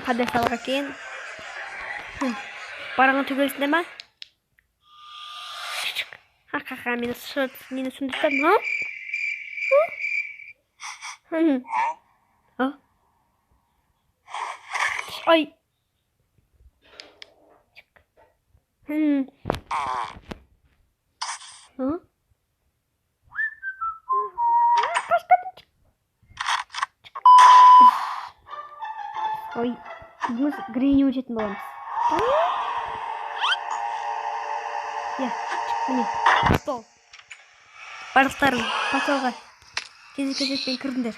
қандай салға екен? Барыңа түгелсіңдер ма? Ха-ха-ха, мені сүндіртті. Ай. Ой, біз Грейни өтетін боламыз. Я, міне, стол. Барлықтарың порталға кезек-кезекпен кірдіңдер.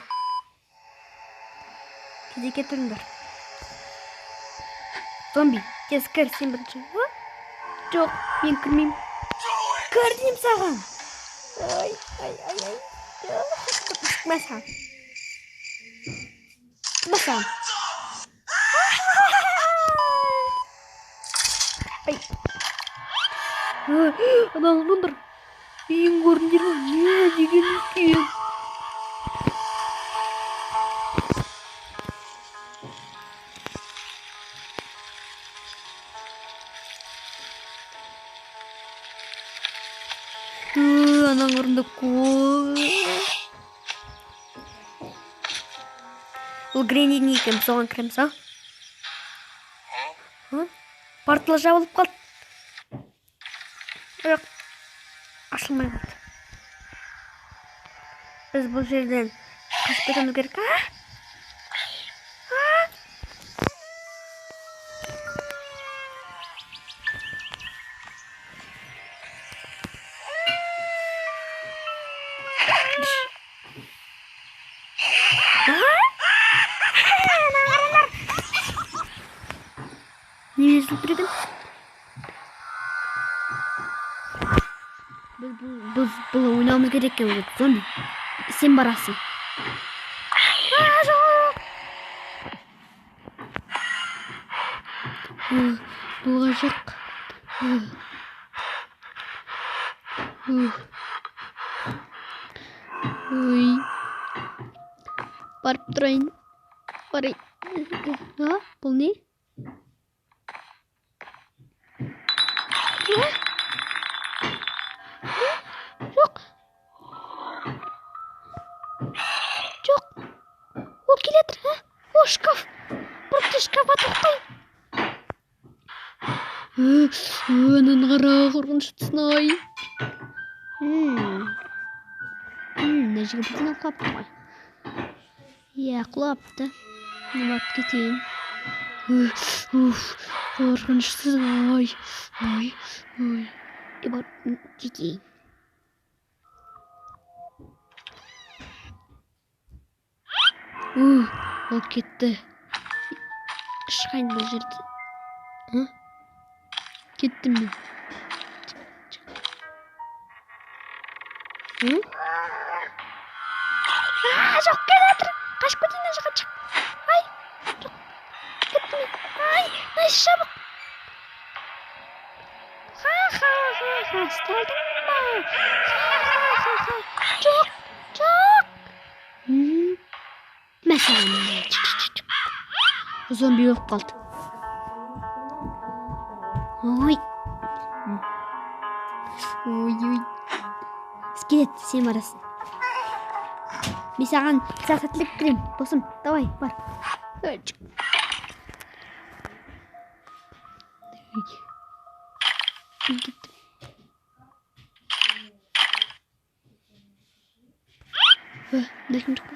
Кезекке тұрыңдар. Зомби, тез кір, сен бірінші. Жоқ, мен кірмеймін. Кірдім саған. Ай. Масам. Ай. Анаңдыр. Ең көріндер ма? Не деген екен? Анаң орында қой. Бұл Грейни не екен? Соған кіреміз, а? Портал жабылып қалды. Жоқ, ашылмай қалды. Біз бұл жерден қашып кетуіміз керек, а? Не езіліп тұр екен? Бұл ойнауымыз керек екен, зомби. Сен барасың. Жоқ! Бұл ғажақ. Ой. Барып тұрайын. Бұл не? Жоқ. Ол келетір, а? О, шкаф. Бұрыпты шкафа тоқтай. Анан қара қорқыныштысын ай. Мына жерге бірден құлапты ғой. Иә, құлапты. Мен барып кетейін. Қорқыныштысыз ай. Барып кетейін. Ол кетті. Шықайын бұл жерді. Кеттім мен. Жоқ, келетір. Қашып кетейін, жаққа шық. Ай, жоқ. Кеттім мен. Ай, найсы жабық. Ха, сталдың ба? Ха. Жоқ. Мәселен. Зомби өліп қалды. Ой. Скелет, сен барасың. Мен саған сәттілік кірем. Досым, давай, бар. Дәкім жоқ па?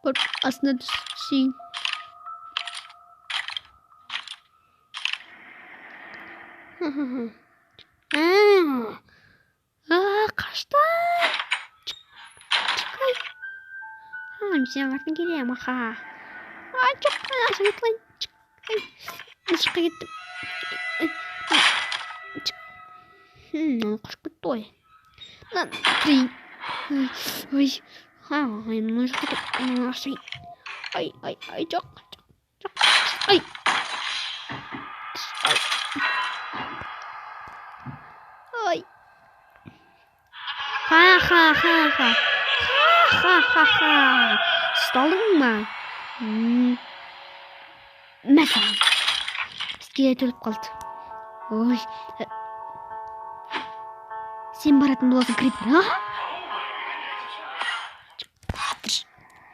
Бар, астына түсейін. Қашты. Мен сен артын келем, аха. Жоқ, аша кетілайын. Шыққа кеттім. Қашып кетті ой. Кірейін. Ой. Мен жаққа кетіп. Ашайын. Ай, жоқ. Ай. Ой. Ха. Ұсталдың ма? Мәсәлән. Бізге төліп қалды. Ой. Сен баратын боласың, Крипер.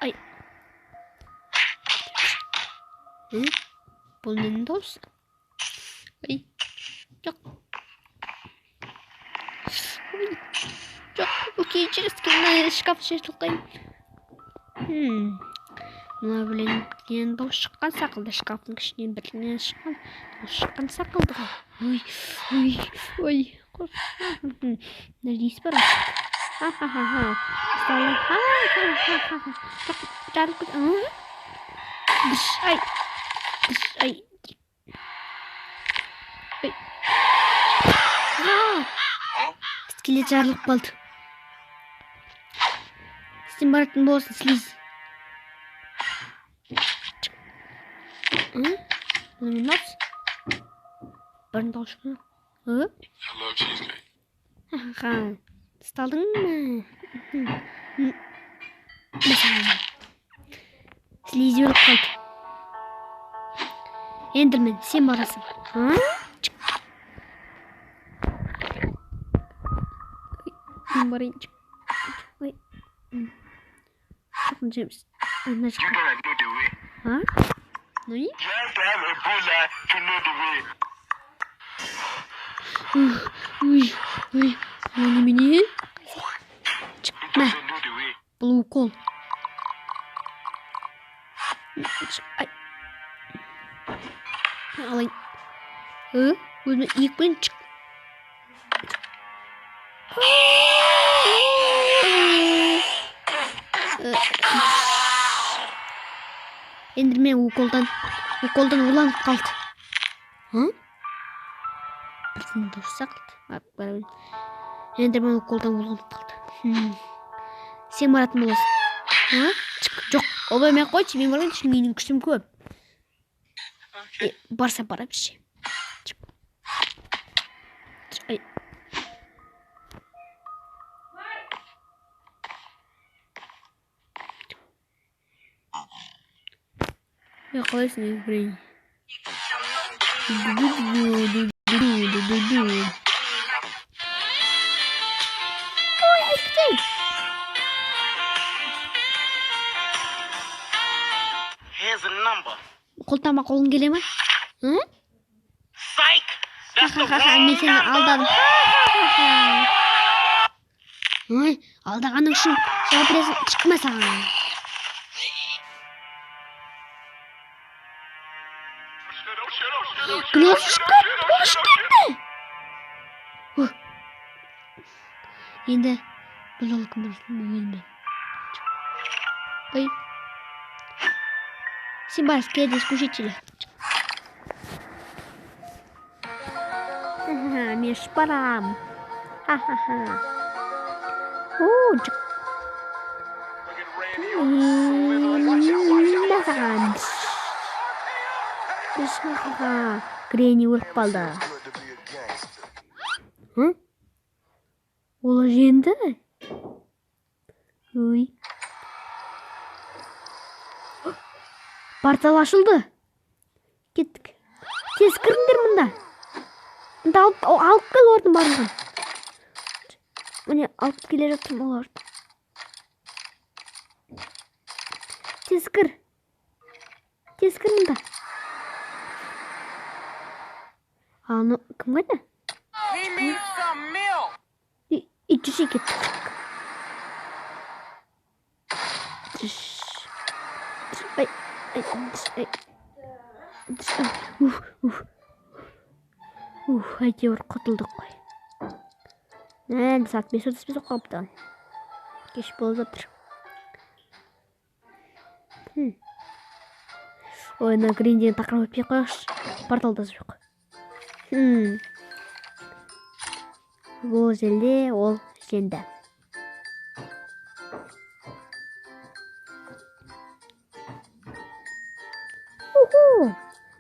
Ай. Бұл ненің дауысы? Ай. Жоқ. Жоқ, окей, через кімді шкаф шешіліп қайын. Мына білен нен дауыс шыққан сақылды. Шкафтың ішінен бірінен шыққан сақылды. Ой. Надеюсь, пора. Ха-ха-ха-ха. Стало. Ха-ха-ха-ха. Жарып кет. Ай. Ай. Скелет жарылып қалды. Сен баратын болсын, слиз. Бұны нос. Бәрін дауышқын. Hello, cheesecake. Ха, сталдың ма? Мәсәлән. Слиз өліп қалды. Эндермен, сен барасың. Мен барайын. Ой. Шықын жеміз. Ана You шықын. gotta know the way. Ну и? You have to have Ebola to know the way. Ой. Оны мені? You Мә, doesn't know the way. бұл укол. Ай. Алайын. Өзіме екпен шық. Эндермен уколдан уланып қалды. Бірден дұрса қалды. Эндермен уколдан уланып қалды. Сен баратын боласың. Жоқ, олай мен қойшы, мен барған үшін менің күшім көп. Барса бара бірше. Ай. Я қалайсың, Евгений? Ой, әйткей! Here's a number. Қолтама қолың келе ма? Psych! That's the Мен wrong сені алдадым. Ой, алдағаның үшін жауап бересің, шықма саған. Глаз шыққан, ол шыққанды. Енді бұл ол кім білсін. Ой. Сен бар, скеде скушителі. Мен шпарам. Ха-ха-ха. Мәсаған. Ха-ха-ха. Грени өліп қалды. Ол жеңді. Ой. Портал ашылды. Кеттік. Тез кіріңдер мұнда. Мұнда алып кел ордың барлығын. Міне алып келе жатырмын оларды. Тез кір. Тез кір мұнда. Аны кім қайда? Итші кеттік. Ай. Әйтеуір құтылдық қой. Саат 5:35 қалыпты. Кеш болып жатыр. Ой, на гринден тақырып өтпей қойшы. Порталда жоқ. Бұл жерде ол жеңді.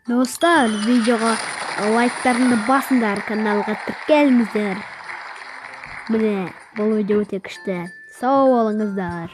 Достар, видеоға лайктарыңды басыңдар, каналға тіркеліңіздер. Міне, бұл видео өте күшті. Сау болыңыздар.